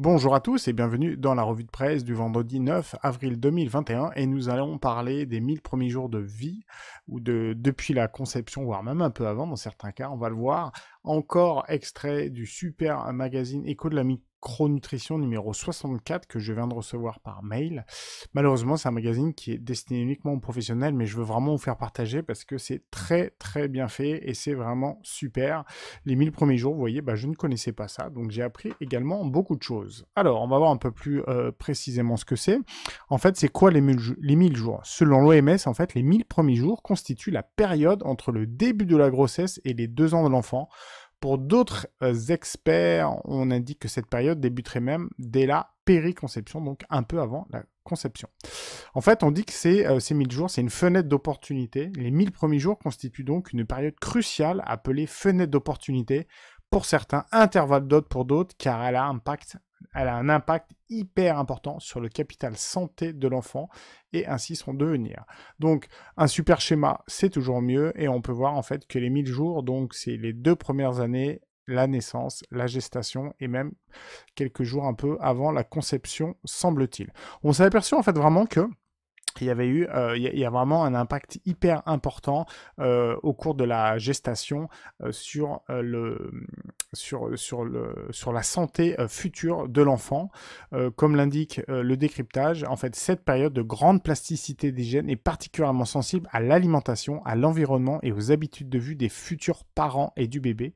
Bonjour à tous et bienvenue dans la revue de presse du vendredi 9 avril 2021 et nous allons parler des 1000 premiers jours de vie ou depuis la conception, voire même un peu avant dans certains cas, on va le voir. Encore extrait du super magazine Écho de la micronutrition numéro 64 que je viens de recevoir par mail. Malheureusement, c'est un magazine qui est destiné uniquement aux professionnels, mais je veux vraiment vous faire partager parce que c'est très très bien fait et c'est vraiment super. Les 1000 premiers jours, vous voyez, je ne connaissais pas ça, donc j'ai appris également beaucoup de choses. Alors, on va voir un peu plus précisément ce que c'est. En fait, c'est quoi les 1000 jours? Selon l'OMS, en fait, les 1000 premiers jours constituent la période entre le début de la grossesse et les 2 ans de l'enfant. Pour d'autres experts, on indique que cette période débuterait même dès la périconception, donc un peu avant la conception. En fait, on dit que ces 1000 jours, c'est une fenêtre d'opportunité. Les 1000 premiers jours constituent donc une période cruciale appelée fenêtre d'opportunité pour certains, intervalle d'autres pour d'autres, car elle a un impact hyper important sur le capital santé de l'enfant et ainsi son devenir. Donc, un super schéma, c'est toujours mieux et on peut voir en fait que les 1000 jours, donc c'est les 2 premières années, la naissance, la gestation et même quelques jours un peu avant la conception, semble-t-il. On s'est aperçu en fait vraiment que il y a vraiment un impact hyper important au cours de la gestation sur la santé future de l'enfant. Comme l'indique le décryptage, en fait, cette période de grande plasticité des gènes est particulièrement sensible à l'alimentation, à l'environnement et aux habitudes de vie des futurs parents et du bébé.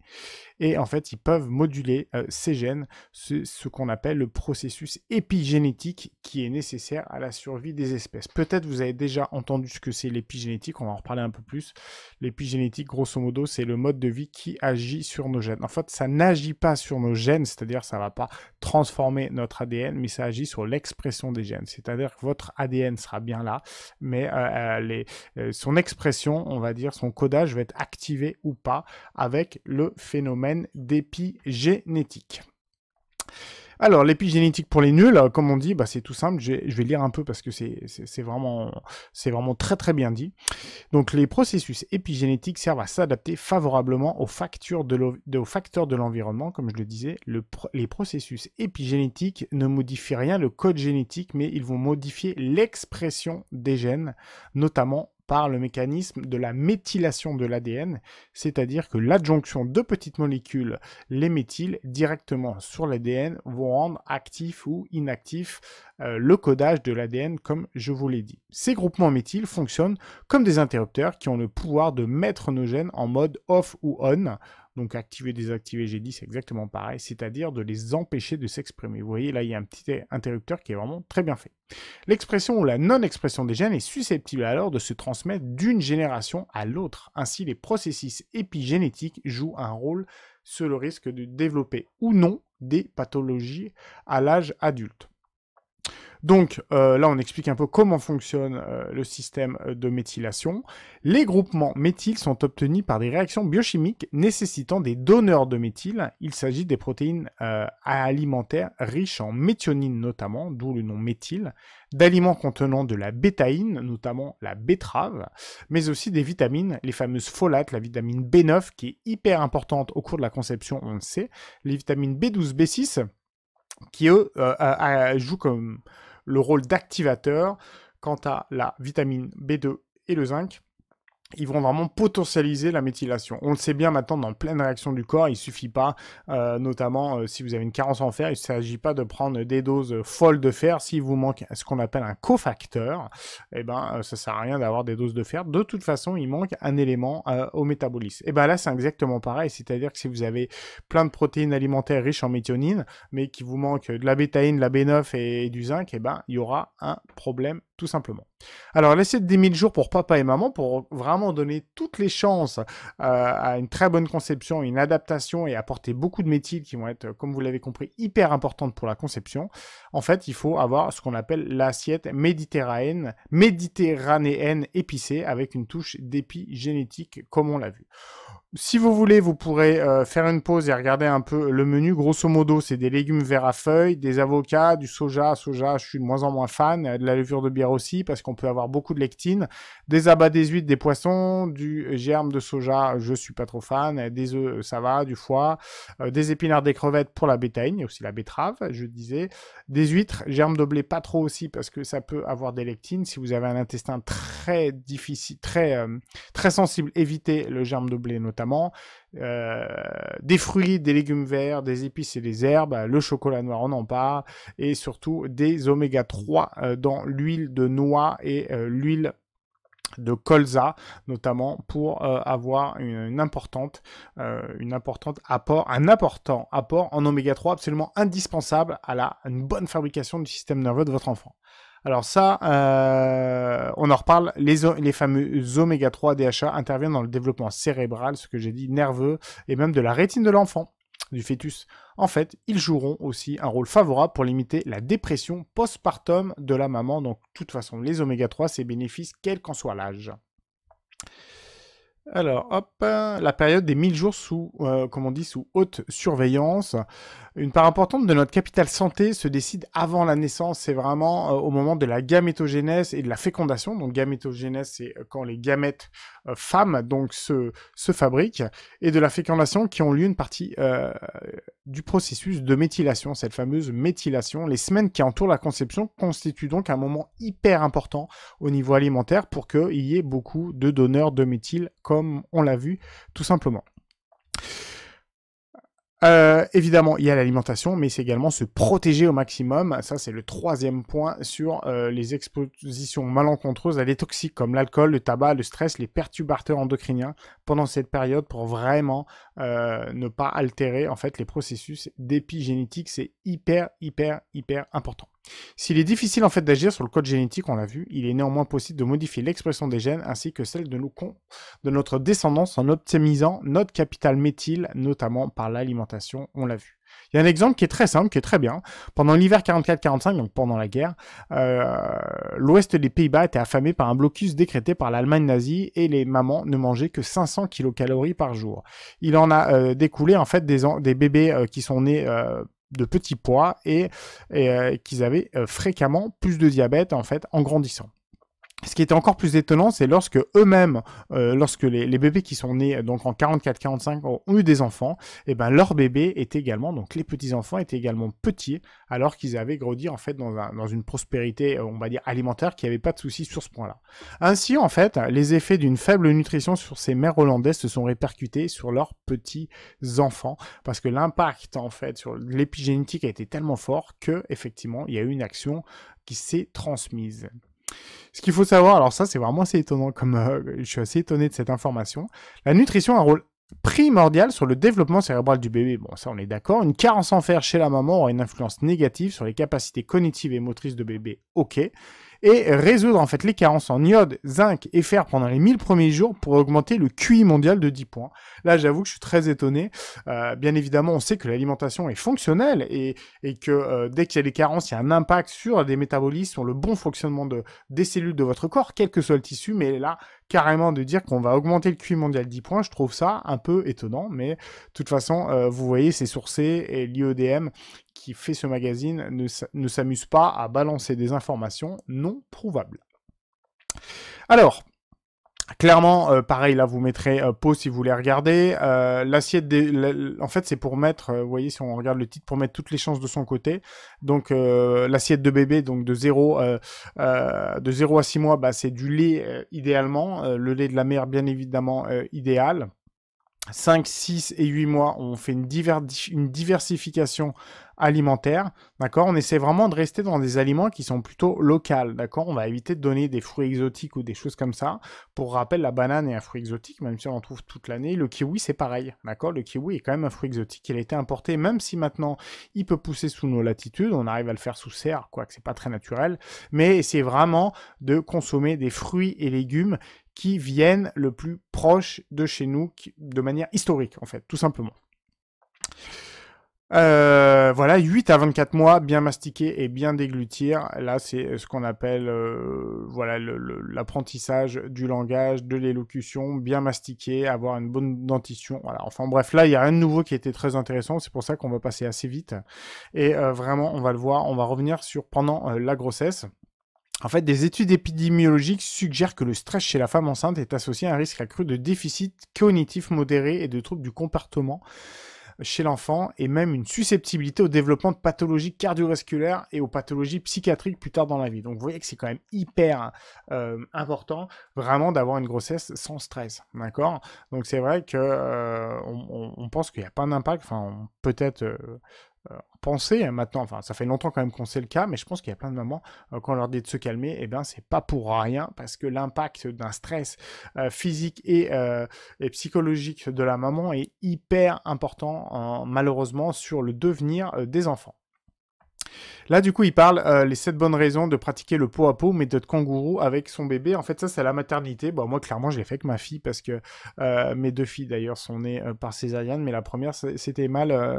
Et en fait, ils peuvent moduler ces gènes, ce qu'on appelle le processus épigénétique qui est nécessaire à la survie des espèces. Peut-être vous avez déjà entendu ce que c'est l'épigénétique, on va en reparler un peu plus. L'épigénétique, grosso modo, c'est le mode de vie qui agit sur nos gènes. En fait, ça n'agit pas sur nos gènes, c'est-à-dire ça ne va pas transformer notre ADN, mais ça agit sur l'expression des gènes. C'est-à-dire que votre ADN sera bien là, mais son expression, on va dire, son codage va être activé ou pas avec le phénomène d'épigénétique. Alors, l'épigénétique pour les nuls, comme on dit, c'est tout simple. Je vais lire un peu parce que c'est vraiment très très bien dit. Donc, les processus épigénétiques servent à s'adapter favorablement aux facteurs de l'environnement, comme je le disais. Les processus épigénétiques ne modifient rien le code génétique, mais ils vont modifier l'expression des gènes, notamment par le mécanisme de la méthylation de l'ADN, c'est-à-dire que l'adjonction de petites molécules, les méthyles, directement sur l'ADN, vont rendre actif ou inactif le codage de l'ADN, comme je vous l'ai dit. Ces groupements méthyles fonctionnent comme des interrupteurs qui ont le pouvoir de mettre nos gènes en mode off ou on. Donc activer, désactiver, j'ai dit, c'est exactement pareil, c'est-à-dire de les empêcher de s'exprimer. Vous voyez, là, il y a un petit interrupteur qui est vraiment très bien fait. L'expression ou la non-expression des gènes est susceptible alors de se transmettre d'une génération à l'autre. Ainsi, les processus épigénétiques jouent un rôle sur le risque de développer ou non des pathologies à l'âge adulte. Donc là, on explique un peu comment fonctionne le système de méthylation. Les groupements méthyles sont obtenus par des réactions biochimiques nécessitant des donneurs de méthyle. Il s'agit des protéines alimentaires riches en méthionine notamment, d'où le nom méthyle, d'aliments contenant de la bétaïne, notamment la betterave, mais aussi des vitamines, les fameuses folates, la vitamine B9 qui est hyper importante au cours de la conception, on le sait, les vitamines B12, B6 qui eux jouent comme le rôle d'activateur. Quant à la vitamine B2 et le zinc, ils vont vraiment potentialiser la méthylation. On le sait bien maintenant dans pleine réaction du corps, il ne suffit pas, notamment si vous avez une carence en fer, il ne s'agit pas de prendre des doses folles de fer. S'il vous manque ce qu'on appelle un cofacteur, ça ne sert à rien d'avoir des doses de fer. De toute façon, il manque un élément au métabolisme. Et là, c'est exactement pareil, c'est-à-dire que si vous avez plein de protéines alimentaires riches en méthionine, mais qu'il vous manque de la bétaïne, de la B9 et du zinc, il y aura un problème tout simplement. Alors, laissez des 1000 jours pour papa et maman pour vraiment donner toutes les chances à une très bonne conception, une adaptation et apporter beaucoup de méthyles qui vont être, comme vous l'avez compris, hyper importantes pour la conception. En fait, il faut avoir ce qu'on appelle l'assiette méditerranéenne épicée avec une touche d'épigénétique comme on l'a vu. Si vous voulez, vous pourrez faire une pause et regarder un peu le menu. Grosso modo, c'est des légumes verts à feuilles, des avocats, du soja. Soja, je suis de moins en moins fan. De la levure de bière aussi, parce qu'on qu'on peut avoir beaucoup de lectine, des abats des huîtres, des poissons, du germe de soja, je suis pas trop fan, des œufs, ça va, du foie, des épinards, des crevettes pour la bétaïne, il y a aussi la betterave, je disais, des huîtres, germe de blé, pas trop aussi, parce que ça peut avoir des lectines. Si vous avez un intestin très difficile, très sensible, évitez le germe de blé notamment. Des fruits, des légumes verts, des épices et des herbes, le chocolat noir, on en parle, et surtout des oméga 3 dans l'huile de noix et l'huile de colza, notamment pour avoir un important apport en oméga 3 absolument indispensable à une bonne fabrication du système nerveux de votre enfant. Alors ça, on en reparle, les fameux oméga 3 DHA interviennent dans le développement cérébral, ce que j'ai dit, nerveux, et même de la rétine de l'enfant, du fœtus. En fait, ils joueront aussi un rôle favorable pour limiter la dépression postpartum de la maman. Donc, de toute façon, les oméga 3, c'est bénéfice quel qu'en soit l'âge. Alors, hop, la période des 1000 jours sous, comme on dit, sous haute surveillance. Une part importante de notre capital santé se décide avant la naissance. C'est vraiment au moment de la gamétogénèse et de la fécondation. Donc, gamétogénèse, c'est quand les gamètes femmes donc se fabriquent, et de la fécondation qui ont lieu une partie du processus de méthylation, cette fameuse méthylation. Les semaines qui entourent la conception constituent donc un moment hyper important au niveau alimentaire pour qu'il y ait beaucoup de donneurs de méthyle, comme on l'a vu tout simplement. Évidemment, il y a l'alimentation, mais c'est également se protéger au maximum. Ça, c'est le troisième point sur les expositions malencontreuses à des toxiques comme l'alcool, le tabac, le stress, les perturbateurs endocriniens pendant cette période pour vraiment ne pas altérer en fait les processus d'épigénétique. C'est hyper important. S'il est difficile en fait d'agir sur le code génétique, on l'a vu, il est néanmoins possible de modifier l'expression des gènes ainsi que celle de notre descendance en optimisant notre capital méthyle, notamment par l'alimentation, on l'a vu. Il y a un exemple qui est très simple, qui est très bien. Pendant l'hiver 44-45, donc pendant la guerre, l'ouest des Pays-Bas était affamé par un blocus décrété par l'Allemagne nazie et les mamans ne mangeaient que 500 kilocalories par jour. Il en a découlé en fait des bébés qui sont nés de petits poids et qu'ils avaient fréquemment plus de diabète en fait en grandissant. Ce qui était encore plus étonnant, c'est lorsque eux-mêmes, lorsque les bébés qui sont nés donc en 44-45 ont eu des enfants, et ben leurs bébés étaient également, donc les petits-enfants étaient également petits, alors qu'ils avaient grandi en fait dans une prospérité, on va dire alimentaire, qui n'avait pas de soucis sur ce point-là. Ainsi, en fait, les effets d'une faible nutrition sur ces mères hollandaises se sont répercutés sur leurs petits-enfants, parce que l'impact en fait sur l'épigénétique a été tellement fort que effectivement, il y a eu une action qui s'est transmise. Ce qu'il faut savoir, alors ça c'est vraiment assez étonnant, je suis assez étonné de cette information, la nutrition a un rôle primordial sur le développement cérébral du bébé. Bon, ça on est d'accord. Une carence en fer chez la maman aura une influence négative sur les capacités cognitives et motrices de bébé, ok. Et résoudre en fait les carences en iode, zinc et fer pendant les 1000 premiers jours pour augmenter le QI mondial de 10 points. Là, j'avoue que je suis très étonné. Bien évidemment, on sait que l'alimentation est fonctionnelle et que dès qu'il y a des carences, il y a un impact sur des métabolismes, sur le bon fonctionnement des cellules de votre corps, quel que soit le tissu. Mais là, carrément de dire qu'on va augmenter le QI mondial de 10 points, je trouve ça un peu étonnant. Mais de toute façon, vous voyez, c'est sourcé et l'IEDM qui fait ce magazine ne s'amuse pas à balancer des informations non prouvables. Alors, clairement, pareil, là, vous mettrez pause si vous voulez regarder. L'assiette, en fait, c'est pour mettre, vous voyez, si on regarde le titre, pour mettre toutes les chances de son côté. Donc, l'assiette de bébé, donc de 0 à 6 mois, bah, c'est du lait idéalement. Le lait de la mère, bien évidemment, idéal. 5, 6 et 8 mois, on fait une diversification alimentaire, d'accord. On essaie vraiment de rester dans des aliments qui sont plutôt locaux, d'accord. On va éviter de donner des fruits exotiques ou des choses comme ça. Pour rappel, la banane est un fruit exotique, même si on en trouve toute l'année. Le kiwi, c'est pareil, d'accord. Le kiwi est quand même un fruit exotique. Il a été importé, même si maintenant, il peut pousser sous nos latitudes. On arrive à le faire sous serre, quoique c'est pas très naturel. Mais c'est vraiment de consommer des fruits et légumes qui viennent le plus proche de chez nous, de manière historique, en fait, tout simplement. Voilà, 8 à 24 mois, bien mastiquer et bien déglutir. Là, c'est ce qu'on appelle voilà, l'apprentissage du langage, de l'élocution, bien mastiquer, avoir une bonne dentition. Voilà. Enfin bref, là, il n'y a rien de nouveau qui était très intéressant. C'est pour ça qu'on va passer assez vite. Et vraiment, on va le voir, on va revenir sur pendant la grossesse. En fait, des études épidémiologiques suggèrent que le stress chez la femme enceinte est associé à un risque accru de déficit cognitif modéré et de troubles du comportement chez l'enfant, et même une susceptibilité au développement de pathologies cardiovasculaires et aux pathologies psychiatriques plus tard dans la vie. Donc vous voyez que c'est quand même hyper important vraiment d'avoir une grossesse sans stress, d'accord? Donc c'est vrai que on pense qu'il n'y a pas d'impact, enfin peut-être penser maintenant, enfin ça fait longtemps quand même qu'on sait le cas, mais je pense qu'il y a plein de mamans, quand on leur dit de se calmer, eh bien c'est pas pour rien, parce que l'impact d'un stress physique et psychologique de la maman est hyper important, malheureusement, sur le devenir des enfants. Là, du coup, il parle les 7 bonnes raisons de pratiquer le pot à pot, méthode kangourou, avec son bébé. En fait, ça, c'est la maternité. Bon, moi, clairement, je l'ai fait avec ma fille parce que mes 2 filles, d'ailleurs, sont nées par césarienne, mais la première, c'était mal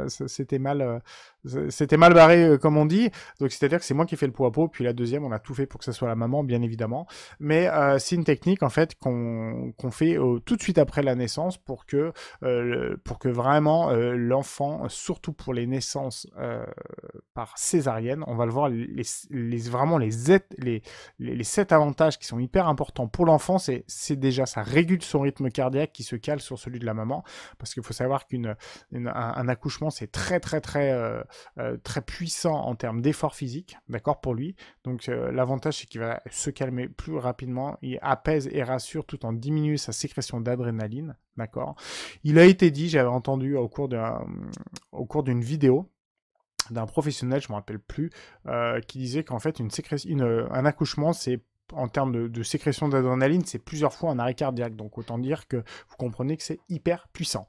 barré, comme on dit. Donc, c'est-à-dire que c'est moi qui ai fait le pot à pot, puis la deuxième, on a tout fait pour que ce soit la maman, bien évidemment. Mais c'est une technique, en fait, qu'on fait tout de suite après la naissance pour que vraiment l'enfant, surtout pour les naissances par césarienne, on va le voir, vraiment les 7 avantages qui sont hyper importants pour l'enfant, c'est déjà ça régule son rythme cardiaque qui se cale sur celui de la maman, parce qu'il faut savoir qu'un accouchement c'est très très puissant en termes d'effort physique, d'accord, pour lui. Donc l'avantage c'est qu'il va se calmer plus rapidement, il apaise et rassure tout en diminuant sa sécrétion d'adrénaline, d'accord. Il a été dit, j'avais entendu au cours d'une vidéo d'un professionnel, je ne me rappelle plus, qui disait qu'en fait, un accouchement, c'est en termes de sécrétion d'adrénaline, c'est plusieurs fois un arrêt cardiaque. Donc autant dire que vous comprenez que c'est hyper puissant.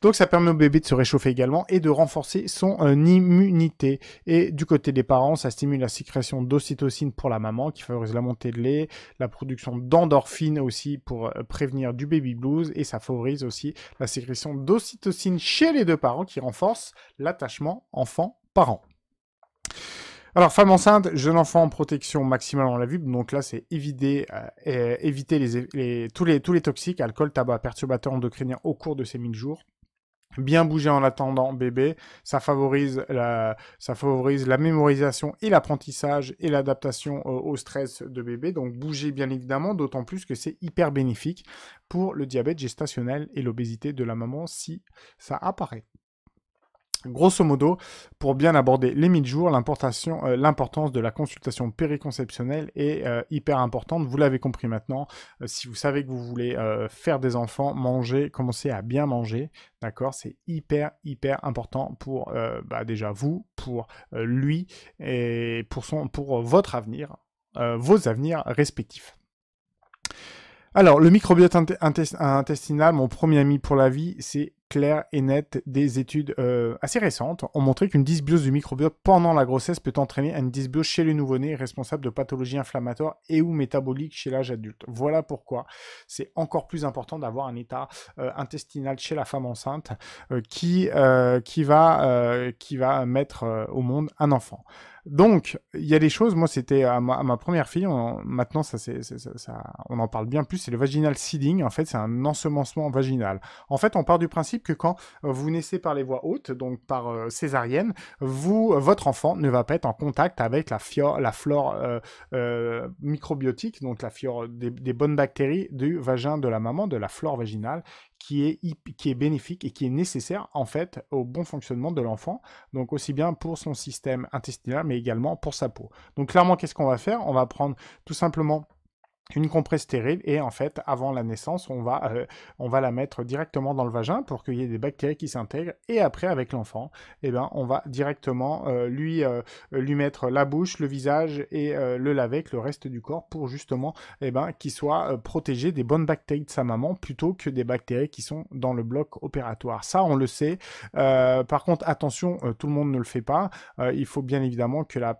Donc ça permet au bébé de se réchauffer également et de renforcer son immunité. Et du côté des parents, ça stimule la sécrétion d'ocytocine pour la maman, qui favorise la montée de lait, la production d'endorphine aussi pour prévenir du baby blues, et ça favorise aussi la sécrétion d'ocytocine chez les 2 parents, qui renforce l'attachement enfant-parent. Alors, femme enceinte, jeune enfant en protection maximale, on l'a vu. Donc là, c'est éviter tous les toxiques, alcool, tabac, perturbateurs endocriniens au cours de ces 1000 jours. Bien bouger en attendant bébé, ça favorise la mémorisation et l'apprentissage et l'adaptation au stress de bébé. Donc bouger bien évidemment, d'autant plus que c'est hyper bénéfique pour le diabète gestationnel et l'obésité de la maman si ça apparaît. Grosso modo, pour bien aborder les 1000 jours, l'importance de la consultation périconceptionnelle est hyper importante. Vous l'avez compris maintenant. Si vous savez que vous voulez faire des enfants, commencez à bien manger. D'accord, c'est hyper important pour déjà vous, pour lui et pour votre avenir, vos avenirs respectifs. Alors, le microbiote intestinal, mon premier ami pour la vie, c'est clair et net. Des études assez récentes ont montré qu'une dysbiose du microbiote pendant la grossesse peut entraîner une dysbiose chez le nouveau-né responsable de pathologies inflammatoires et ou métaboliques chez l'âge adulte. Voilà pourquoi c'est encore plus important d'avoir un état intestinal chez la femme enceinte qui va mettre au monde un enfant. Donc, il y a des choses, moi c'était à ma première fille, maintenant on en parle bien plus, c'est le vaginal seeding, en fait c'est un ensemencement vaginal. En fait, on part du principe que quand vous naissez par les voies hautes, donc par césarienne, votre enfant ne va pas être en contact avec la flore microbiotique, donc la flore des bonnes bactéries du vagin de la maman, de la flore vaginale, qui est bénéfique et qui est nécessaire en fait au bon fonctionnement de l'enfant, donc aussi bien pour son système intestinal mais également pour sa peau. Donc clairement, qu'est-ce qu'on va faire? On va prendre tout simplement une compresse stérile et en fait avant la naissance on va la mettre directement dans le vagin pour qu'il y ait des bactéries qui s'intègrent, et après avec l'enfant on va directement lui mettre la bouche, le visage et le laver avec le reste du corps pour justement qu'il soit protégé des bonnes bactéries de sa maman plutôt que des bactéries qui sont dans le bloc opératoire. Ça on le sait. Par contre attention, tout le monde ne le fait pas. Il faut bien évidemment que la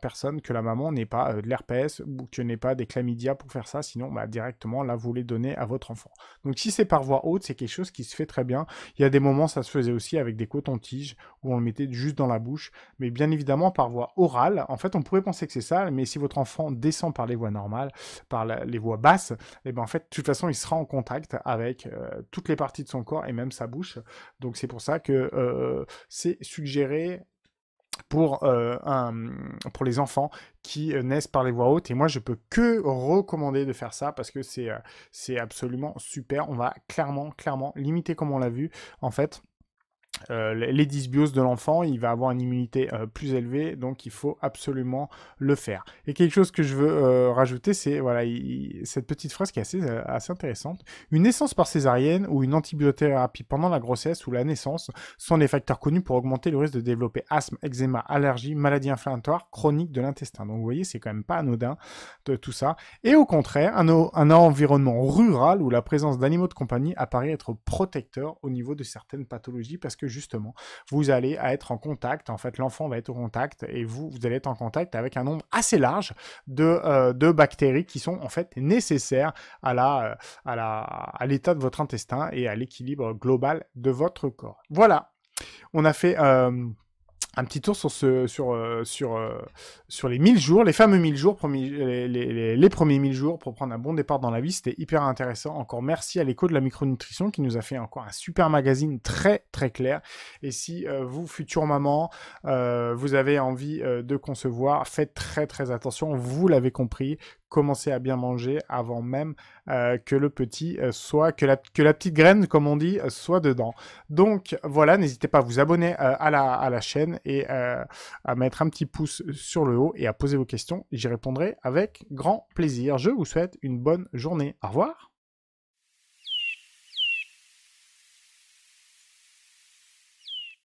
maman n'ait pas de l'herpès ou que n'ait pas des chlamydia pour faire ça, sinon directement là vous les donnez à votre enfant. Donc si c'est par voie haute, c'est quelque chose qui se fait très bien. Il y a des moments ça se faisait aussi avec des cotons-tiges où on le mettait juste dans la bouche, mais bien évidemment par voie orale, en fait on pourrait penser que c'est ça, mais si votre enfant descend par les voies normales, par les voies basses, en fait de toute façon il sera en contact avec toutes les parties de son corps et même sa bouche. Donc c'est pour ça que c'est suggéré pour les enfants qui naissent par les voies hautes. Et moi, je peux que recommander de faire ça parce que c'est absolument super. On va clairement limiter, comme on l'a vu, en fait, les dysbioses de l'enfant, il va avoir une immunité plus élevée, donc il faut absolument le faire. Et quelque chose que je veux rajouter, c'est voilà, cette petite phrase qui est assez intéressante. Une naissance par césarienne ou une antibiothérapie pendant la grossesse ou la naissance sont des facteurs connus pour augmenter le risque de développer asthme, eczéma, allergie, maladie inflammatoire chronique de l'intestin. Donc vous voyez, c'est quand même pas anodin de tout ça. Et au contraire, un environnement rural où la présence d'animaux de compagnie apparaît être protecteur au niveau de certaines pathologies parce que justement, vous allez être en contact, en fait, l'enfant va être au contact et vous allez être en contact avec un nombre assez large de bactéries qui sont en fait nécessaires à l'état de votre intestin et à l'équilibre global de votre corps. Voilà, on a fait un petit tour sur les 1000 jours, les fameux 1000 jours, les premiers 1000 jours pour prendre un bon départ dans la vie. C'était hyper intéressant. Encore merci à l'écho de la micronutrition qui nous a fait encore un super magazine très clair. Et si vous, future maman, vous avez envie de concevoir, faites très attention. Vous l'avez compris, commencez à bien manger avant même que le petit que la petite graine, comme on dit, soit dedans. Donc voilà, n'hésitez pas à vous abonner à la chaîne et à mettre un petit pouce sur le haut et à poser vos questions. J'y répondrai avec grand plaisir. Je vous souhaite une bonne journée. Au revoir.